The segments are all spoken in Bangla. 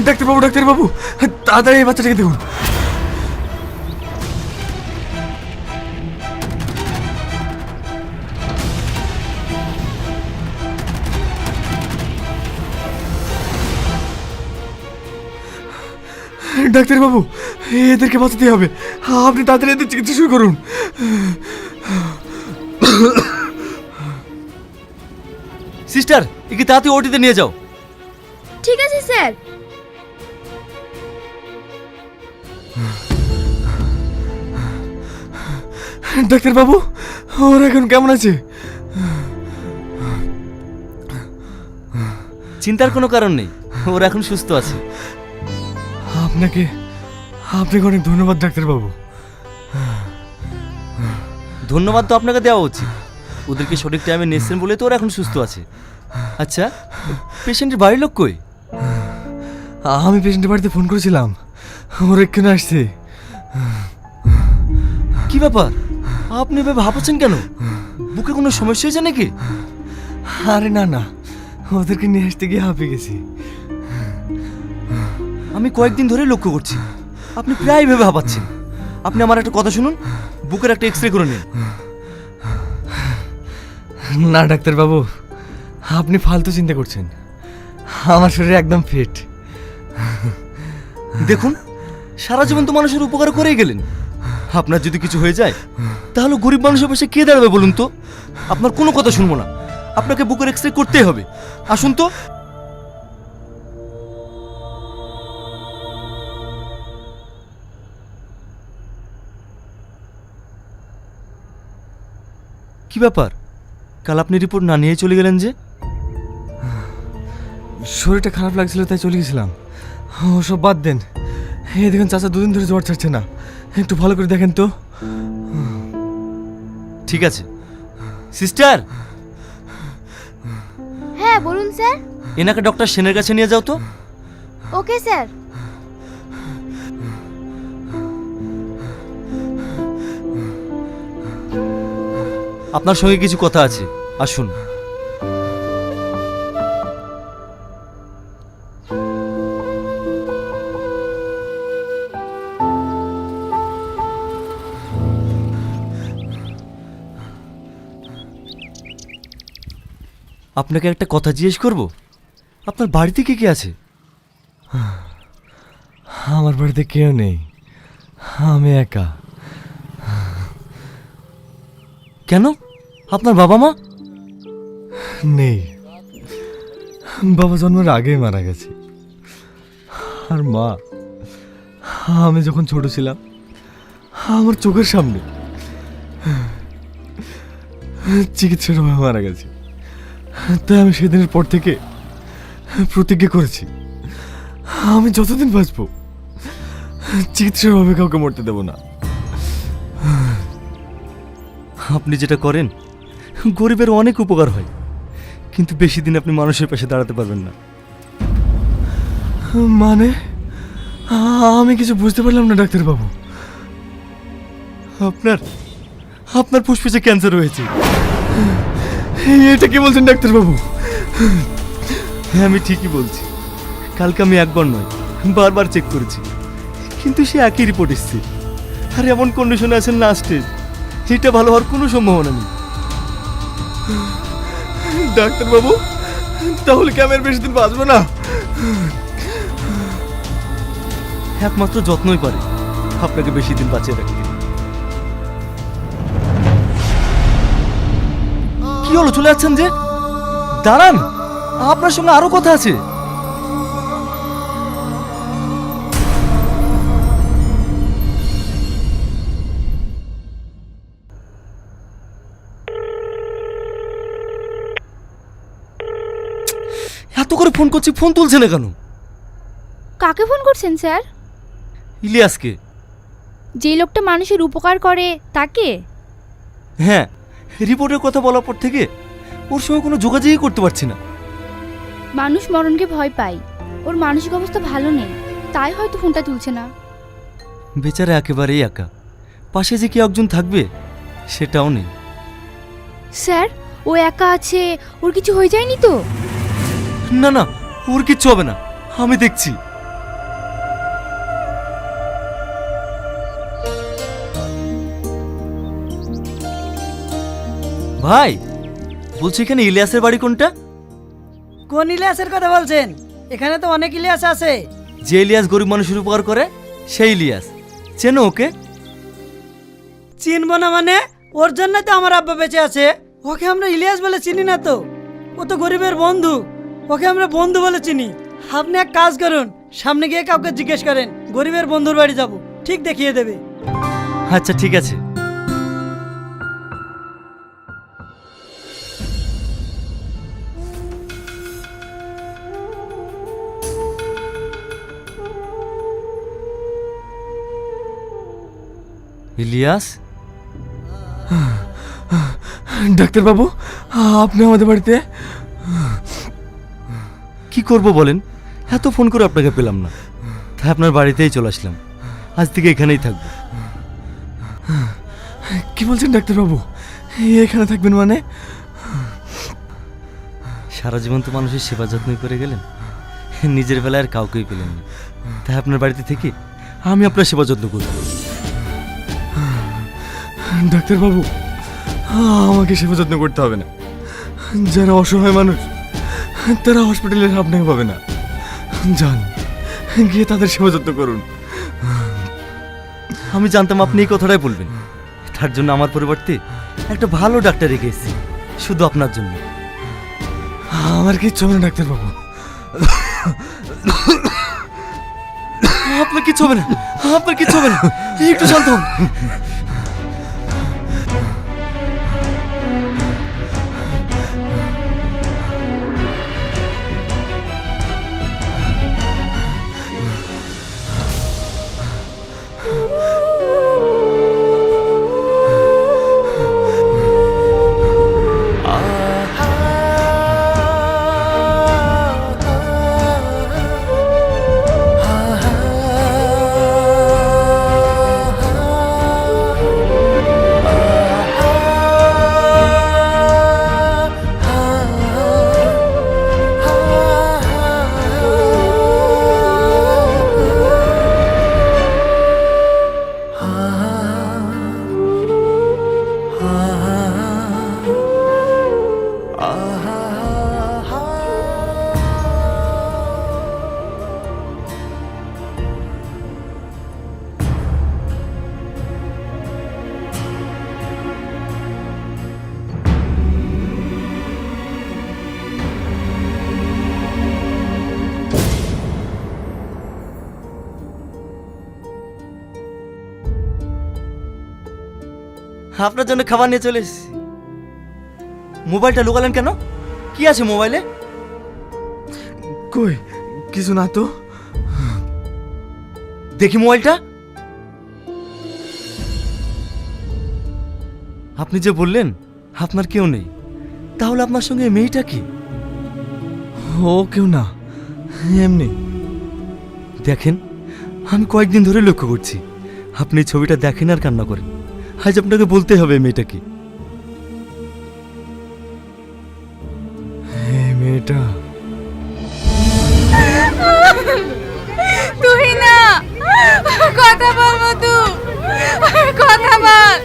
ডাক্তারবাবু, ডাক্তারবাবু, তাড়াতাড়ি এই বাচ্চাটাকে দেখুন। ডাক্তারবাবু, এদেরকে বাঁচাতে হবে, আপনি তাড়াতাড়ি এদের চিকিৎসা শুরু করুন। সিস্টার, একে তাড়াতাড়ি ওটিতে নিয়ে যাও। ঠিক আছে স্যার। ডাক্তারবাবু, ওর এখন কেমন আছে? চিন্তার কোনো কারণ নেই, ওর এখন সুস্থ আছে। আপনাকে অনেক ধন্যবাদ ডাক্তারবাবু। ধন্যবাদ তো আপনাকে দেওয়া উচিত, ওদেরকে সঠিক টাইমে নিয়েছেন বলে তো ওরা এখন সুস্থ আছে। আচ্ছা, পেশেন্টের বাড়ির লোক কই? আমি পেশেন্টের বাড়িতে ফোন করেছিলাম, ওর এক্ষুনি আসছে। কি ব্যাপার, আপনি এভাবে ভাবছেন কেন? বুকে কোনো সমস্যা হয়েছে নাকি? আরে না না, ওদেরকে নিয়ে আসতে গিয়ে হাঁপিয়ে গেছি। আমি কয়েকদিন ধরে লক্ষ্য করছি আপনি প্রায় ভেবে হাঁপাচ্ছেন। আপনি আমার একটা কথা শুনুন, বুকের একটা এক্সরে করে নিন। না ডাক্তারবাবু, আপনি ফালতু চিন্তা করছেন, আমার শরীর একদম ফিট। দেখুন, সারা জীবন তো মানুষের উপকার করেই গেলেন, আপনার যদি কিছু হয়ে যায় তাহলে গরিব মানুষের পাশে কে দাঁড়াবে বলুন তো? আপনার কোনো কথা শুনবো না, আপনাকে বুকের এক্সরে করতেই হবে। আসুন তো। কি ব্যাপার, কাল আপনি রিপোর্ট না নিয়ে চলে গেলেন যে? শরীরটা খারাপ লাগছিল তাই চলে গেছিলাম। ওসব বাদ দেন, এই দেখুন চাচা দুদিন ধরে জ্বর ছাড়ছে না, একটু ভালো করে দেখেন তো। ঠিক আছে সিস্টার, হ্যাঁ বলুন স্যার। এনাকে ডক্টর সেনের কাছে নিয়ে যাও তো। Okay sir. আপনার সঙ্গে কিছু কথা আছে, আসুন। আপনাকে একটা কথা জিজ্ঞেস করব, আপনার বাড়িতে কে কে আছে? আমার বাড়িতে কেউ নেই, আমি একা। কেন, আপনার বাবা মা? নেই, বাবা জন্মের আগেই মারা গেছে। আর মা, আমি যখন ছোট ছিলাম আমার চোখের সামনে চিকিৎসার অভাবে মারা গেছে। তাই আমি সেদিনের পর থেকে প্রতিজ্ঞা করেছি আমি যতদিন বাঁচবো চিকিৎসার অভাবে কাউকে মরতে দেব না। আপনি যেটা করেন গরিবের অনেক উপকার হয়, কিন্তু বেশি দিন আপনি মানুষের পাশে দাঁড়াতে পারবেন না। মানে আমি কিছু বুঝতে পারলাম না ডাক্তারবাবু। আপনার আপনার ফুসফুসে ক্যান্সার হয়েছে। এটা কি বলছেন ডাক্তারবাবু? হ্যাঁ, আমি ঠিকই বলছি। কালকে আমি একবার নয় বারবার চেক করেছি, কিন্তু সে একই রিপোর্ট এসেছে। আর এমন কন্ডিশনে আছেন লাস্ট স্টেজ, এটা ভালো হওয়ার কোনো সম্ভাবনা নেই। ডাক্তারবাবু, তাহলে কি আমি আর বেশি দিন বাঁচবো না? একমাত্র যত্নই পারে আপনাকে বেশি দিন বাঁচিয়ে রাখতে। কি হলো, চলে যাচ্ছেন যে? দাঁড়ান, আপনার সঙ্গে আরো কথা আছে। এত করে ফোন করছি, ফোন তুলছে না কেন? কাকে ফোন করছেন স্যার? ইলিয়াসকে। যে লোকটা মানুষের উপকার করে তাকে? হ্যাঁ, রিপোর্টের কথা বলার পর থেকে ওর সঙ্গে কোনো যোগাযোগই করতে পারছি না। মানুষ মরণকে ভয় পায়, ওর মানসিক অবস্থা ভালো নেই, তাই হয়তো ফোনটা তুলছে না। বেচারা একেবারেই একা, পাশে যে কেউ একজন থাকবে সেটাও নেই। স্যার, ও একা আছে, ওর কিছু হয়ে যায়নি তো? না না, ওর কিচ্ছু হবে না, আমি দেখছি। ভাই, বলছি এখানে ইলিয়াসের বাড়ি কোনটা? কোন ইলিয়াসের কথা বলছেন? এখানে তো অনেক ইলিয়াস আছে। যে ইলিয়াস গরিব মানুষের উপকার করে সেই ইলিয়াস, চেনো ওকে? চিনবো না মানে? ওর জন্য তো আমার আব্বা বেঁচে আছে। ওকে আমরা ইলিয়াস বলে চিনি না তো। ও তো গরিবের বন্ধু, ওকে আমরা বন্ধু বলে চিনি। আপনি এক কাজ করুন, সামনে গিয়ে কাউকে জিজ্ঞেস করেন, গরিবের বন্ধুর বাড়ি যাব, ঠিক দেখিয়ে দেবে। আচ্ছা ঠিক আছে। ইলিয়াস, ডাক্তারবাবু, আপনি আমাদের বাড়িতে? কি করব বলেন, এত ফোন করে আপনাকে পেলাম না, তাই আপনার বাড়িতেই চলে আসলাম। আজ থেকে এখানেই থাকবো। কি বলছেন ডাক্তারবাবু, এখানে থাকবেন মানে? সারা জীবন তো মানুষের সেবা যত্নই করে গেলেন, নিজের বেলায় আর কাউকেই পেলেন না, তাই আপনার বাড়িতে থেকে আমি আপনার সেবা যত্ন করব। ডাক্তারবাবু, আমাকে সেবা যত্ন করতে হবে না। যারা অসহায় মানুষ তারা হসপিটালে আপনাকে পাবে না। যান, গিয়ে তাদের সেবা যত্ন করুন। আমি জানতাম আপনি এই কথাটাই বলবেন, তার জন্য আমার পরিবর্তে একটা ভালো ডাক্তার রেখে এসেছি, শুধু আপনার জন্য। আমার কিচ্ছু হবে না ডাক্তারবাবু। আপনার কিচ্ছু হবে না, আপনার কিচ্ছু হবে না, একটু শান্ত হন। আপনার জন্য খাবার নিয়ে চলে এসেছি। মোবাইলটা লুকালেন কেন? কি আছে মোবাইলে? কই, কিছু না তো। দেখি মোবাইলটা। আপনি যে বললেন আপনার কেউ নেই, তাহলে আপনার সঙ্গে এই মেয়েটা কি? ও কেউ না, এমনি। দেখেন, আমি কয়েকদিন ধরে লক্ষ্য করছি আপনি এই ছবিটা দেখেন আর কান্না করেন। আজ আপনাকে বলতে হবে এই মেয়েটা কি। এই মেয়েটা তুই না, কথা বল মধু, কথা বল।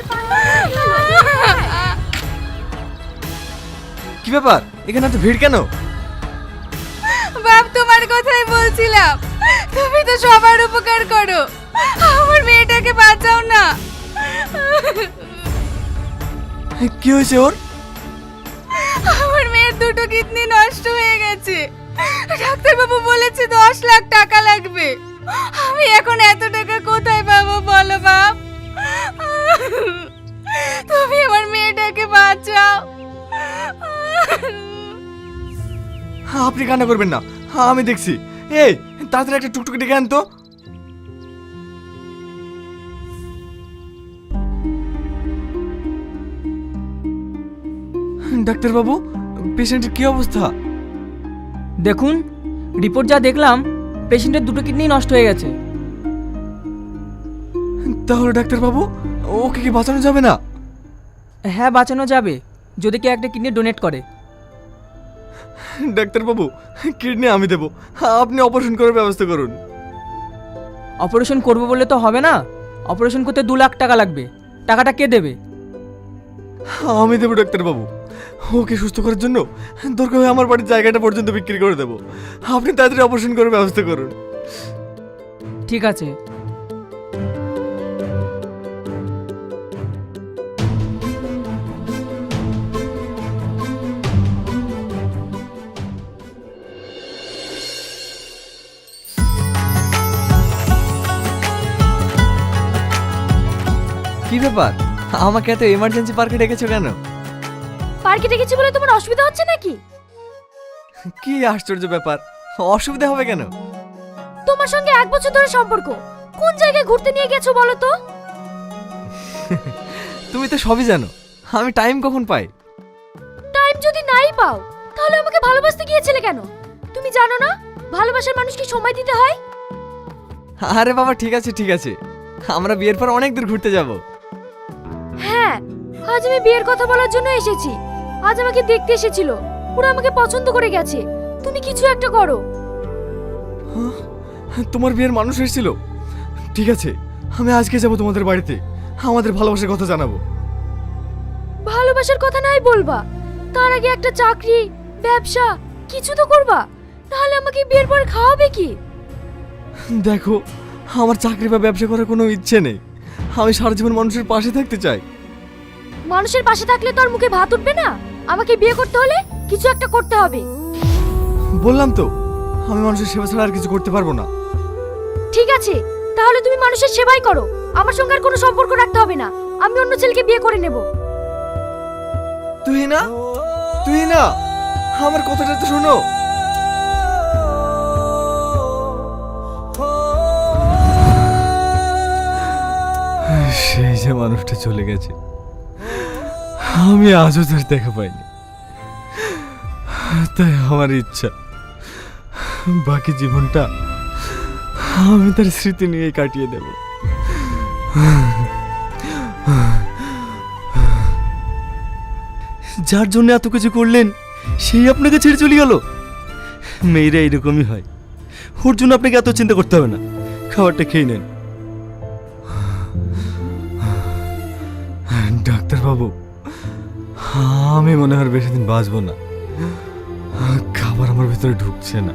কি ব্যাপার, এখানে এত ভিড় কেন? বাপ, তোমার কথাই বলছিলাম, তুমি তো সবার উপকার করো, আমার মেয়েটাকে বাঁচাও না। কি হয়েছে ওর? আমার মেয়ের দুটো কিডনি নষ্ট হয়ে গেছে, ডাক্তারবাবু বলেছে 10 লাখ টাকা লাগবে। আমি এখন এত টাকা কোথায় পাবো বলো বাপ? তুমি আমার মেয়েটাকে বাঁচাও। আপনি কান্না করবেন না, আমি দেখছি। এই, তাড়াতাড়ি একটা টুকটুকি ডেকে আন তো। ডাক্তারবাবু, পেশেন্টের কি অবস্থা? দেখুন, রিপোর্ট যা দেখলাম, পেশেন্টের দুটো কিডনি নষ্ট হয়ে গেছে। তাহলে ডাক্তারবাবু, ওকে কি বাঁচানো যাবে না? হ্যাঁ, বাঁচানো যাবে যদি কেউ একটা কিডনি ডোনেট করে। ডাক্তারবাবু, কিডনি আমি দেবো, আপনি অপারেশন করার ব্যবস্থা করুন। অপারেশন করবো বলে তো হবে না, অপারেশন করতে 2 লাখ টাকা লাগবে। টাকাটা কে দেবে? আমি দেবো ডাক্তারবাবু, ওকে সুস্থ করার জন্য দরকার হয় আমার বাড়ির জায়গাটা পর্যন্ত বিক্রি করে দেবো। আপনি তাড়াতাড়ি অপারেশন করার ব্যবস্থা করুন। ঠিক আছে। কি ব্যাপার, আমাকে এত এমার্জেন্সি পার্কে ডেকেছো কেন? পার্কে ডেকেছি বলে তোমার অসুবিধা হচ্ছে নাকি? কি আশ্চর্য ব্যাপার, অসুবিধা হবে কেন? তোমার সঙ্গে 1 বছর ধরে সম্পর্ক, কোন জায়গায় ঘুরতে নিয়ে গেছো বলো তো? তুমি তো সবই জানো, আমি টাইম কখন পাই? টাইম যদি নাই পাও তাহলে আমাকে ভালোবাসতে গিয়েছিলে কেন? তুমি জানো না ভালোবাসার মানুষকে সময় দিতে হয়? আরে বাবা ঠিক আছে ঠিক আছে, আমরা বিয়ের পর অনেক দূর ঘুরতে যাব। হ্যাঁ, আজ আমি বিয়ের কথা বলার জন্য এসেছি। আজ আমাকে দেখতে এসেছিল, ওরা আমাকে পছন্দ করে গেছে। তুমি কিছু একটা করো। তোমার বিয়ের মানুষ এসেছিল? ঠিক আছে, আমি আজকে যাব তোমাদের বাড়িতে, আমাদের ভালোবাসার কথা জানাবো। ভালোবাসার কথা নাই বলবা, তার আগে একটা চাকরি, ব্যবসা কিছু তো করবা, তাহলে আমাকে বিয়ের পর খাওয়াবে কি? দেখো, আমার চাকরি বা ব্যবসা করার কোনো ইচ্ছে নেই। আমি সারা জীবন মানুষের পাশে থাকতে চাই। মানুষের পাশে থাকলে তো আর মুখে ভাত উঠবে না। আমাকে বিয়ে করতে হলে কিছু একটা করতে হবে। বললাম তো, আমি মানুষের সেবা ছাড়া আর কিছু করতে পারবো না। ঠিক আছে, তাহলে তুমি মানুষের সেবাই করো। আমার সঙ্গে আর কোনো সম্পর্ক রাখতে হবে না। আমি অন্য ছেলেকে বিয়ে করে নেব। তুই না, তুই না, আমার কথাটা তো শোনো। সেই যে মানুষটা চলে গেছে, আমি আজও তার দেখা পাইনি। তাই আমার ইচ্ছা বাকি জীবনটা আমি তার স্মৃতি নিয়ে কাটিয়ে দেব। যার জন্য এত কিছু করলেন সেই আপনাকে ছেড়ে চলে গেল। মেয়েরা এরকমই হয়, ওর জন্য আপনাকে এত চিন্তা করতে হবে না, খাবারটা খেয়ে নেন। ডাক্তারবাবু, আমি মনে হয় বেশি দিন বাঁচবো না। খাবার আমার ভিতরে ঢুকছে না।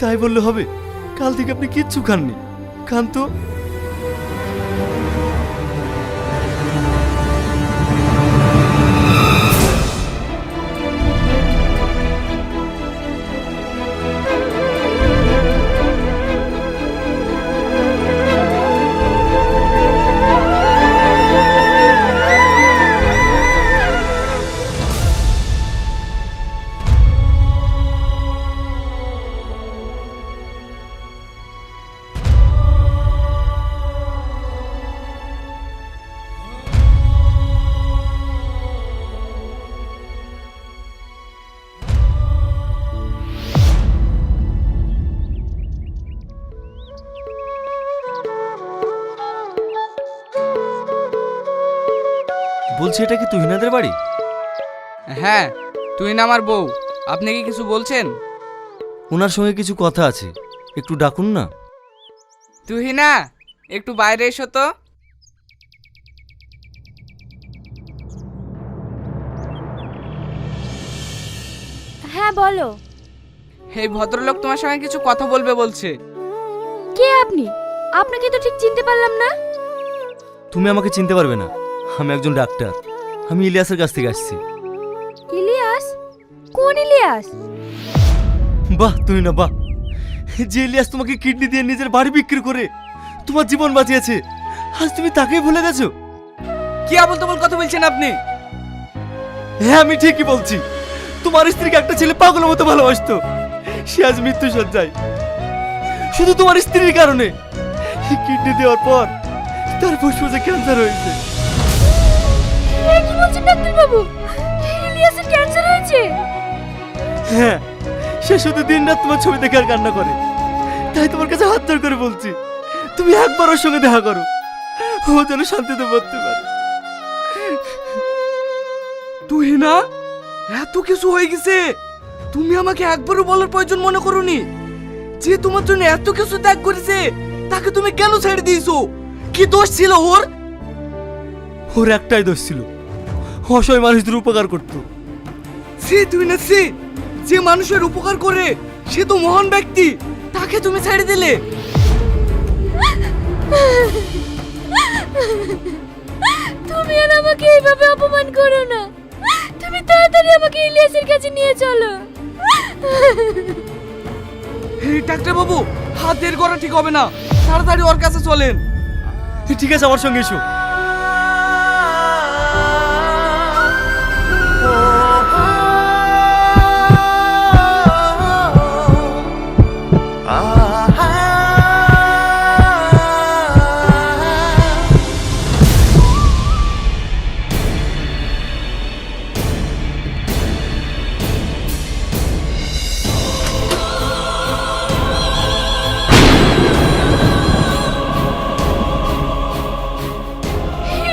তাই বললে হবে? কাল থেকে আপনি কিচ্ছু খাননি, খান তো। বলছি, এটা কি তুহিনাদের বাড়ি? হ্যাঁ, তুই না আমার বউ। আপনি কি কিছু বলছেন? ওনার সঙ্গে কিছু কথা আছে, একটু ডাকুন না। তুই না, একটু বাইরে এসো তো। হ্যাঁ বলো। এই ভদ্রলোক তোমার সঙ্গে কিছু কথা বলবে বলছে। কে আপনি? আপনাকে তো ঠিক চিনতে পারলাম না। তুমি আমাকে চিনতে পারবে না, আমি একজন ডাক্তার। আমি ইলিয়াসের কাছ থেকে আসছি। ইলিয়াস? কোন ইলিয়াস? বাহ তুই না বাহ, যে ইলিয়াস তোমাকে কিডনি দিয়ে নিজের বাড়ি বিক্রি করে তোমার জীবন বাঁচিয়েছে, আজ তুমি তাকেই ভুলে গেছো? কি আবল তাবল কথা বলছেন আপনি? হ্যাঁ আমি ঠিকই বলছি, তোমার স্ত্রীকে একটা ছেলে পাগলের মতো ভালোবাসতো, সে আজ মৃত্যু সজ্জায় শুধু তোমার স্ত্রীর কারণে। কিডনি দেওয়ার পর তার ফুসফুসে ক্যান্সার হয়েছে। কি বলছেন ডাক্তার বাবু? ইলিয়াসের ক্যান্সার হয়েছে? হ্যাঁ, সে শুধু দিনরাত তোমার ছবি দেখে আর কান্না করে। তাই তোমার কাছে হাত জোড় করে বলছি, তুমি একবার ওর সঙ্গে দেখা করো, ও যেন শান্তিতে মরতে পারে। তুই না, এত কিছু হয়ে গেছে, তুমি আমাকে একবারও বলার প্রয়োজন মনে করোনি? যে তোমার জন্য এত কিছু ত্যাগ করেছে তাকে তুমি কেন ছেড়ে দিয়েছো? কি দোষ ছিল ওর? ওর একটাই দোষ ছিল, অসহায় মানুষদের উপকার করতো। সে তুই না সে, যে মানুষের উপকার করে সে তো মহান ব্যক্তি, তাকে তুমি ছেড়ে দিলে। তুমি আর আমাকে এইভাবে অপমান করো না। তুমি তাড়াতাড়ি আমাকে ইলিয়াসের কাছে নিয়ে চলো। ডাক্তার বাবু, হাত দেরি করা ঠিক হবে না, তাড়াতাড়ি ওর কাছে চলেন। ঠিক আছে, আমার সঙ্গে এসো।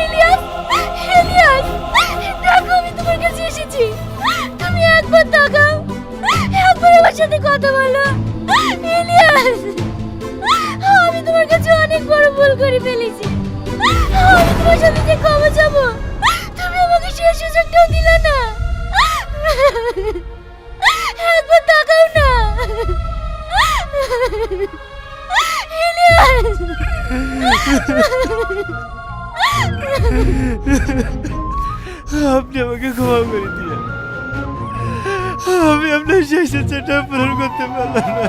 ইলিয়াস, ইলিয়াস, দেখো আমি তোমার কাছে এসেছি। তুমি একবার তাকাও, একবার আমার সাথে কথা বলো। ইলিয়াস, আমি তোমার কাছে অনেক বড় ভুল করে ফেলেছি। আমি তোমার সাথে যে ক্ষমা চাবো, তুমি আমাকে সেই সুযোগটাও দিলে না। একবার তাকাও না। ইলিয়াস, আপনি আমাকে ক্ষমা করে দিয়ে, আমি আপনার শেষ ইচ্ছাটা পূরণ করতে পারলাম না।